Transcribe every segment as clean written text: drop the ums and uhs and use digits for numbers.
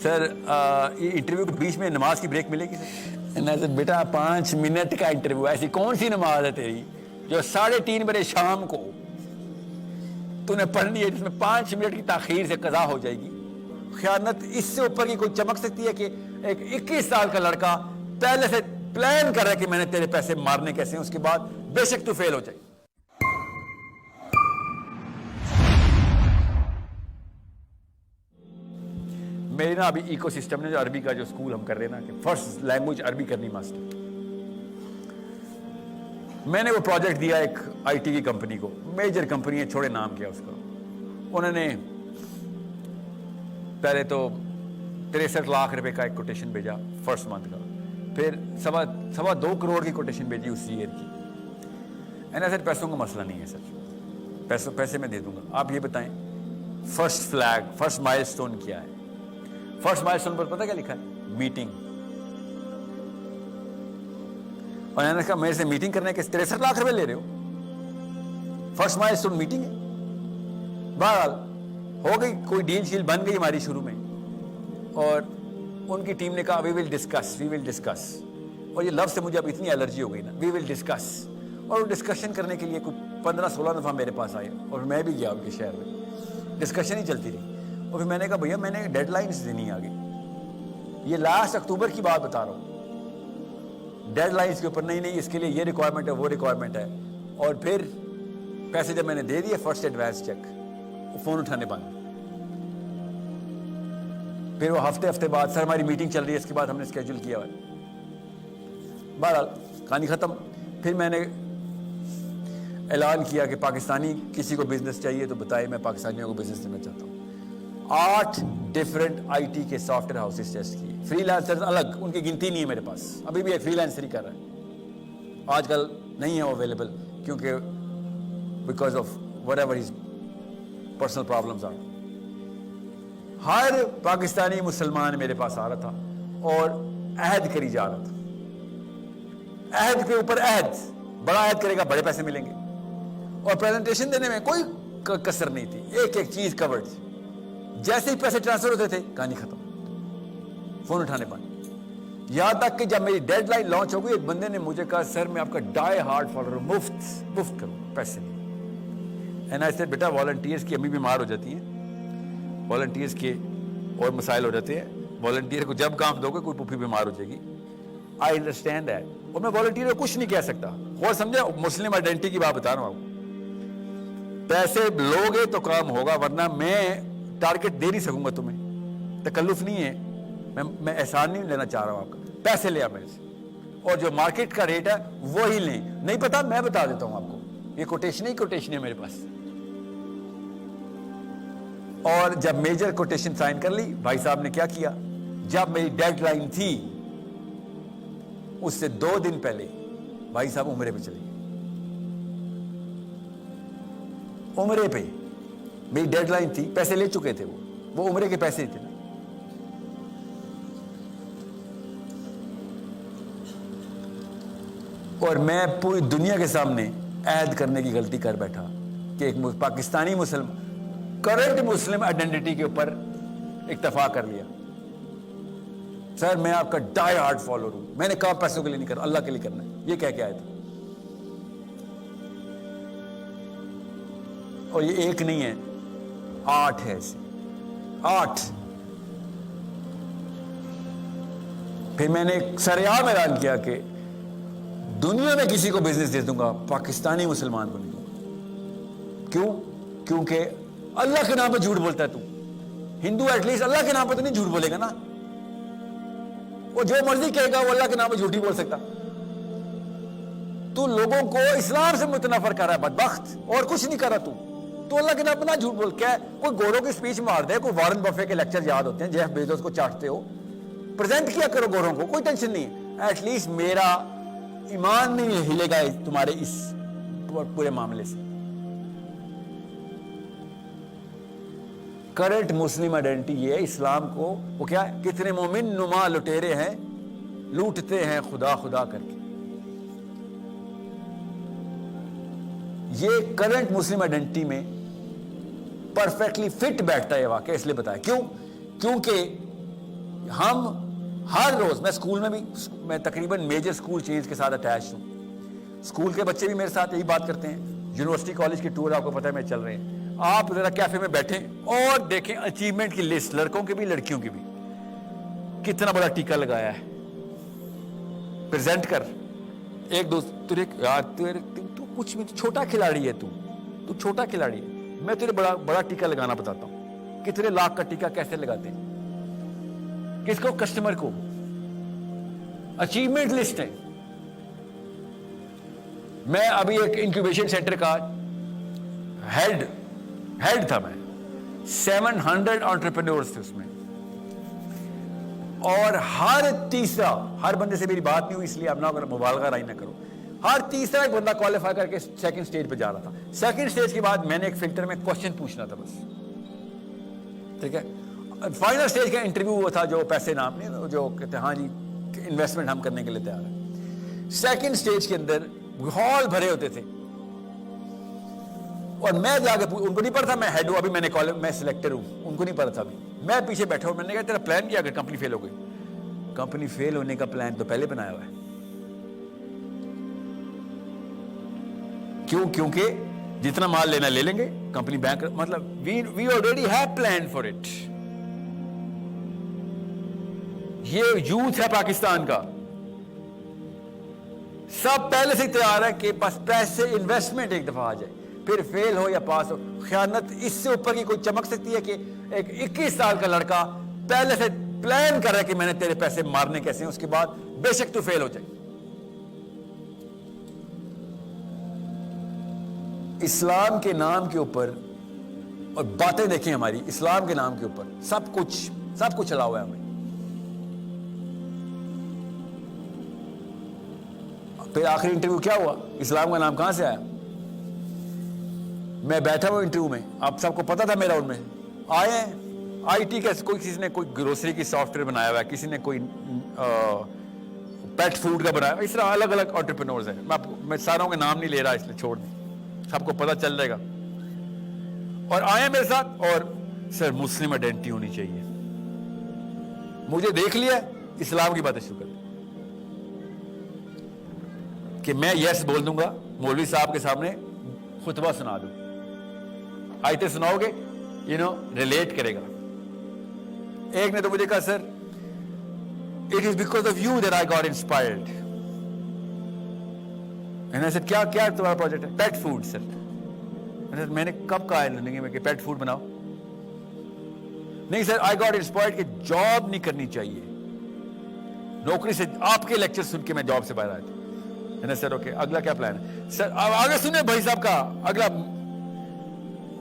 سر یہ انٹرویو کے بیچ میں نماز کی بریک ملے گی سر؟ نہ بیٹا 5 منٹ کا انٹرویو، ایسی کون سی نماز ہے تیری جو 3:30 بجے شام کو تو نے پڑھنی ہے، جس میں 5 منٹ کی تاخیر سے قضا ہو جائے گی؟ خیانت اس سے اوپر کی کوئی چمک سکتی ہے کہ ایک 21 سال کا لڑکا پہلے سے پلان کر رہا ہے کہ میں نے تیرے پیسے مارنے کیسے ہیں، اس کے بعد بے شک تو فیل ہو جائے۔ میری نا ابھی ایکو سسٹم نے جو عربی کا جو اسکول ہم کر رہے ہیں نا کہ فرسٹ لینگویج عربی کرنی ماسٹر، میں نے وہ پروجیکٹ دیا ایک آئی ٹی کی کمپنی کو، میجر کمپنی ہے، چھوڑے نام کیا اس کا۔ انہوں نے پہلے تو 63 لاکھ روپے کا ایک کوٹیشن بھیجا فرسٹ منتھ کا، پھر 2.25 کروڑ کی کوٹیشن بھیجی اس ایئر کی۔ اینا سر پیسوں کا مسئلہ نہیں ہے سر، پیسے میں دے دوں گا، آپ یہ بتائیں فرسٹ فلیگ، فرسٹ مائل سٹون کیا ہے؟ فرسٹ مائل سٹون پر پتہ کیا لکھا ہے؟ میٹنگ۔ اور میں نے کہا میرے سے میٹنگ کرنے کے 63 لاکھ روپے لے رہے ہو؟ فرسٹ مائل سٹون میٹنگ ہے۔ بہرحال ہو گئی، کوئی ڈیل شیل بن گئی ہماری شروع میں، اور ان کی ٹیم نے کہا وی ول ڈسکس، اور یہ لفظ سے مجھے اب اتنی الرجی ہو گئی نا، وی ول ڈسکس، اور وہ ڈسکشن کرنے کے لیے کوئی 15-16 دفعہ میرے پاس آئے، اور میں بھی گیا ان کے شہر میں، ڈسکشن ہی چلتی رہی۔ اور پھر میں نے کہا بھیا میں نے ڈیڈ لائنس دینی آگے، یہ لاسٹ اکتوبر کی بات بتا رہا ہوں، ڈیڈ لائنس کے اوپر نہیں اس کے لیے یہ ریکوائرمنٹ ہے وہ ریکوائرمنٹ ہے۔ اور پھر پیسے جب میں نے دے دیے فرسٹ ایڈوانس چیک، وہ فون اٹھانے بند۔ پھر وہ ہفتے بعد سر ہماری میٹنگ چل رہی ہے، اس کے بعد ہم نے اسکیجول کیا ہوا ہے۔ بہرحال کہانی ختم۔ پھر میں نے اعلان کیا کہ پاکستانی کسی کو بزنس چاہیے تو بتائے، میں پاکستانیوں کو بزنس دینا چاہتا ہوں۔ 8 ڈفرنٹ آئی ٹی کے سافٹ ویئر ہاؤسز ٹیسٹ کیے، فری لانسرز الگ، ان کی گنتی نہیں ہے میرے پاس، ابھی بھی ایک فری لانسر ہی کر رہا ہے، آج کل نہیں ہے وہ اویلیبل، کیونکہ because of whatever his personal problems are. ہر پاکستانی مسلمان میرے پاس آ رہا تھا اور عہد کری جا رہا تھا، عہد کے اوپر عہد، بڑا عہد کرے گا بڑے پیسے ملیں گے، اور پریزنٹیشن دینے میں کوئی کسر نہیں تھی، ایک ایک چیز کورڈ تھی۔ جیسے ہی پیسے ٹرانسفر ہوتے تھے کہانی ختم، فون اٹھانے بند۔ یہاں تک کہ جب میری ڈیڈ لائن لانچ ہو گئی، ایک بندے نے مجھے کہا سر میں آپ کا ڈائی ہارڈ فالوور، مفت کروں، پیسے نہیں۔ And I said beta volunteers کی امی بیمار ہو جاتی ہیں، والنٹیئرس کے اور مسائل ہو جاتے ہیں، والنٹیئر کو جب کام دو گے کوئی پھوپھی بیمار ہو جائے گی، آئی انڈرسٹینڈ دیٹ، اور میں والنٹیئر کو کچھ نہیں کہہ سکتا، اور سمجھا مسلم آئیڈینٹی کی بات بتا رہا ہوں، پیسے لوگے تو کام ہوگا، ورنہ میں ٹارگٹ دے نہیں سکوں گا تمہیں، تکلف نہیں ہے، میں احسان نہیں لینا چاہ رہا ہوں آپ کا، پیسے لیا میرے سے، اور جو مارکیٹ کا ریٹ ہے وہی لیں، نہیں پتا میں بتا دیتا ہوں آپ کو، یہ کوٹیشن ہے میرے پاس۔ اور جب میجر کوٹیشن سائن کر لی، بھائی صاحب نے کیا کیا، جب میری ڈیڈ لائن تھی اس سے 2 دن پہلے بھائی صاحب عمرے پہ چلے گئے، عمرے پہ، میری ڈیڈ لائن تھی، پیسے لے چکے تھے، وہ عمرے کے پیسے تھے نا۔ اور میں پوری دنیا کے سامنے عہد کرنے کی غلطی کر بیٹھا کہ ایک پاکستانی کرنٹ مسلم آئیڈینٹی کے اوپر اکتفا کر لیا۔ سر میں آپ کا ڈائی ہارڈ فالوور ہوں، میں نے کہا پیسوں کے لیے نہیں کرنا، اللہ کے لیے کرنا ہے، یہ کہہ کے آئے تھے۔ اور یہ ایک نہیں ہے، 8 ہے ایسے، 8۔ پھر میں نے سریعام اعلان کیا کہ دنیا میں کسی کو بزنس دے دوں گا، پاکستانی مسلمان کو نہیں دوں گا۔ کیوں؟ کیونکہ اللہ کے نام پہ جھوٹ بولتا ہے تو، ہندو ایٹ لیسٹ اللہ کے نام پہ تو نہیں جھوٹ بولے گا نا، وہ جو مرضی کہے گا وہ اللہ کے نام پہ جھوٹ ہی بول سکتا۔ تو لوگوں کو اسلام سے متنفر کر رہا ہے بدبخت، اور کچھ نہیں کر رہا تو اللہ کے نام پہ نہ جھوٹ بول کے کوئی گوروں کی سپیچ مار دے، کوئی وارن بفے کے لیکچر یاد ہوتے ہیں، جیف بیزوس کو چاٹتے ہو، پریزنٹ کیا کرو گوروں کو، کوئی ٹینشن نہیں ہے، ایٹ لیسٹ میرا ایمان نہیں ہلے گا تمہارے اس پورے معاملے سے۔ کرنٹ مسلم آئیڈینٹی یہ ہے، اسلام کو وہ کیا ہے، کتنے مومن نما لٹیرے ہیں، لوٹتے ہیں خدا خدا کر کے۔ یہ کرنٹ مسلم آئیڈینٹی میں پرفیکٹلی فٹ بیٹھتا ہے یہ واقعہ، اس لیے بتایا کیوں؟ کیونکہ ہم ہر روز، میں اسکول میں بھی، میں تقریباً میجر اسکول چینز کے ساتھ اٹیچ ہوں، اسکول کے بچے بھی میرے ساتھ یہی بات کرتے ہیں، یونیورسٹی کالج کے ٹور آپ کو پتہ ہے میں چل رہے ہیں، آپ ذرا کیفے میں بیٹھیں اور دیکھیں اچیومنٹ کی لسٹ، لڑکوں کی بھی لڑکیوں کی بھی، کتنا بڑا ٹیکا لگایا ہے، پریزنٹ کر ایک دوسرے، یار تو کچھ بھی چھوٹا کھلاڑی ہے، تو چھوٹا کھلاڑی ہے، میں تجھے بڑا ٹیکا لگانا بتاتا ہوں، کتنے لاکھ کا ٹیکا کیسے لگاتے ہیں، کس کو؟ کسٹمر کو، اچیومنٹ لسٹ ہے۔ میں ابھی ایک انکیوبیشن سینٹر کا ہیڈ تھا، میں 700 انٹرپرینورز تھے اس میں، اور ہر تیسرا، ہر بندے سے میری بات نہیں ہوئی اس لیے اب نہ مبالغہ رائی نہ کرو، ہر تیسرا ایک بندہ کوالیفائی کر کے سیکنڈ سٹیج پہ جا رہا تھا۔ سیکنڈ سٹیج کے بعد میں نے ایک فلٹر میں کوشچن پوچھنا تھا بس، ٹھیک ہے۔ فائنل سٹیج کا انٹرویو وہ تھا جو پیسے نام نہیں، جو کہتے ہیں ہاں جی انویسٹمنٹ ہم کرنے کے لیے تیار ہیں۔ سیکنڈ سٹیج کے اندر ہال بھرے ہوتے تھے، اور میں جا کے ان کو نہیں پتا تھا میں ہیڈ ہوں، ابھی میں سلیکٹر ہوں، ان کو نہیں پتا تھا ابھی، میں پیچھے بیٹھا ہوں، میں نے کہا تیرا پلان کیا اگر کمپنی فیل ہو گئی؟ کمپنی فیل ہونے کا پلان تو پہلے بنایا ہوا ہے، کیونکہ جتنا مال لینا لے لیں گے، کمپنی بینک، مطلب we already have plan for it. یہ یوتھ ہے پاکستان کا، سب پہلے سے تیار ہے کہ بس پیسے انویسٹمنٹ ایک دفعہ آ جائے، پھر فیل ہو یا پاس ہو، خیانت اس سے اوپر کی کوئی چمک سکتی ہے کہ ایک 21 سال کا لڑکا پہلے سے پلان کر رہا ہے کہ میں نے تیرے پیسے مارنے کیسے ہیں، اس کے بعد بے شک تو فیل ہو جائے۔ اسلام کے نام کے اوپر، اور باتیں دیکھیں ہماری اسلام کے نام کے اوپر، سب کچھ چلا ہوا ہے ہمیں۔ پھر آخری انٹرویو کیا ہوا؟ اسلام کا نام کہاں سے آیا؟ میں بیٹھا ہوا انٹرویو میں، آپ سب کو پتا تھا میرا، ان میں آئے ہیں آئی ٹی کا، کسی نے کوئی گروسری کی سافٹ ویئر بنایا ہوا ہے، کسی نے کوئی پیٹ فوڈ کا بنایا ہوا ہے، اس طرح الگ الگ انٹرپرینورز ہیں، میں ساروں کے نام نہیں لے رہا اس لیے چھوڑ دیں، سب کو پتا چل جائے گا، اور آئے میرے ساتھ، اور سر مسلم آئیڈینٹی ہونی چاہیے، مجھے دیکھ لیا اسلام کی باتیں شروع کر دی کہ میں یس بول دوں گا، مولوی صاحب کے سامنے خطبہ سنا دوں، آیتیں سناؤ گے، ریلیٹ کرے گا۔ ایک نے تو مجھے کہا سر it is because of you that I got inspired. And I said کیا تمہارا پروجیکٹ ہے؟ پیٹ فوڈ سر۔ میں نے کب کہا ہے زندگی میں کہ پیٹ فوڈ بناؤ؟ نہیں سر I got inspired کہ جاب نہیں کرنی چاہیے، نوکری سے، آپ کے لیکچر سن کے میں جاب سے باہر آیا تھا۔ سر اوکے، اگلا کیا پلان ہے؟ سر آگے سنیں بھائی صاحب کا، اگلا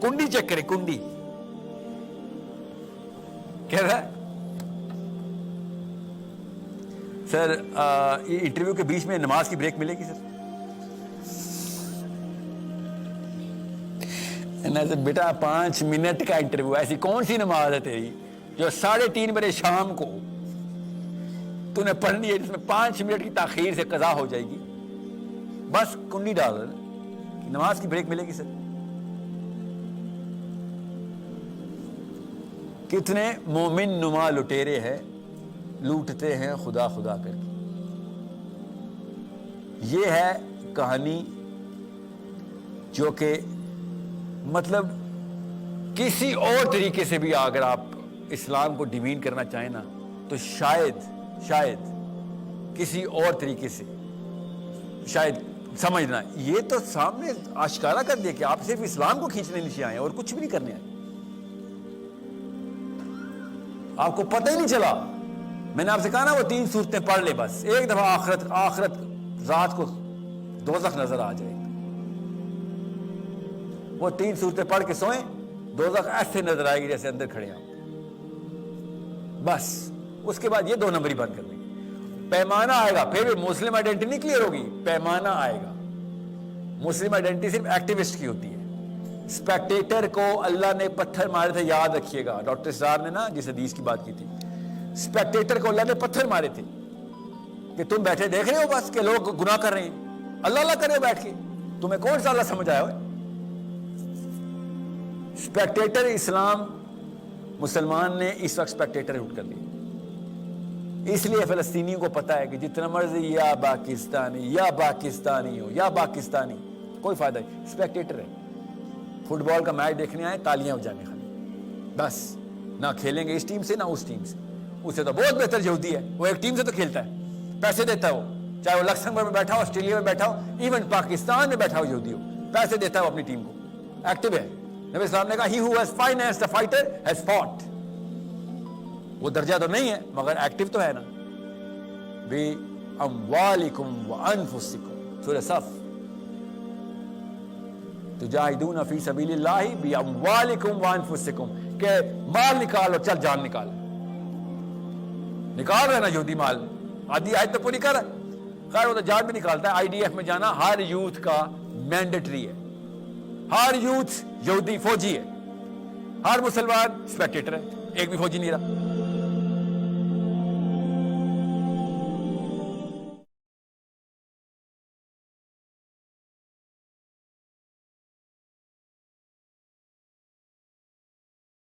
کنڈی چیک کریں، کنڈی کہہ رہا ہے سر یہ انٹرویو کے بیچ میں نماز کی بریک ملے گی سر؟ بیٹا 5 منٹ کا انٹرویو، ایسی کون سی نماز ہے تیری جو 3:30 بجے شام کو تو نے پڑھنی ہے، جس میں 5 منٹ کی تاخیر سے قضا ہو جائے گی؟ بس کنڈی ڈال کہ نماز کی بریک ملے گی سر؟ کتنے مومن نما لٹیرے ہیں، لوٹتے ہیں خدا خدا کر کے۔ یہ ہے کہانی جو کہ مطلب کسی اور طریقے سے بھی اگر آپ اسلام کو ڈیمین کرنا چاہیں نا، تو شاید کسی اور طریقے سے شاید سمجھنا، یہ تو سامنے آشکارا کر دیا کہ آپ صرف اسلام کو کھینچنے نیچے آئے اور کچھ بھی نہیں کرنے آئے، آپ کو پتہ ہی نہیں چلا۔ میں نے آپ سے کہا نا وہ 3 صورتیں پڑھ لے، بس ایک دفعہ آخرت رات کو دوزخ نظر آ جائے، وہ 3 صورتیں پڑھ کے سوئیں، دوزخ ایسے نظر آئے گی جیسے اندر کھڑے ہیں، بس اس کے بعد یہ 2 نمبری بند کر دیں گے، پیمانہ آئے گا، پھر بھی مسلم آئیڈینٹی نہیں کلیئر ہوگی، پیمانہ آئے گا۔ مسلم آئیڈینٹی صرف ایکٹیوسٹ کی ہوتی ہے، اسپیکٹیٹر کو اللہ نے پتھر مارے تھے، یاد رکھیے گا، ڈاکٹر اسرار نے نا جس حدیث کی بات کی تھی، اسپیکٹیٹر کو اللہ نے پتھر مارے تھے کہ تم بیٹھے دیکھ رہے ہو بس کہ لوگ گناہ کر رہے ہیں، اللہ کر رہے ہو بیٹھ کے، تمہیں کون سا اللہ سمجھ آیا ہو؟ اسپیکٹیٹر اسلام مسلمان نے اس وقت اسپیکٹیٹر اٹھ کر لی، اس لیے فلسطینیوں کو پتا ہے کہ جتنا مرضی یا پاکستانی ہو یا پاکستانی، کوئی فائدہ نہیں، اسپیکٹیٹر ہے، فٹ بال کا میچ دیکھنے آئے، تالیاں بجانے خالی، بس، نہ کھیلیں گے اس ٹیم سے نہ اس ٹیم سے، اس سے تو بہت بہتر یہودی ہے، وہ ایک ٹیم سے تو کھیلتا ہے، پیسے دیتا ہے وہ، چاہے وہ لکسمبرگ میں بیٹھا ہو، آسٹریلیا میں بیٹھا ہو، ایون پاکستان میں بیٹھا ہو یہودی ہو، پیسے دیتا ہے وہ اپنی ٹیم کو، ایکٹیو ہے۔ نبی اسلام نے کہا he who has financed a fighter has fought، وہ درجہ تو نہیں ہے مگر ایکٹیو تو ہے نا۔ بی اموالکم وانفسکم، سورہ صف، تجاہدون فی سبیل اللہ بی اموالکم وانفسکم، کہ مال نکال اور چل جان نکال، نکال رہے نا یہودی مال، آدھی آیت تو پوری کر رہا ہے، خیر وہ تو جان بھی نکالتا ہے۔ آئی ڈی ایف میں جانا ہر یوتھ کا مینڈیٹری ہے، ہر یوتھ یہودی فوجی ہے، ہر مسلمان اسپیکٹیٹر ہے، ایک بھی فوجی نہیں رہا۔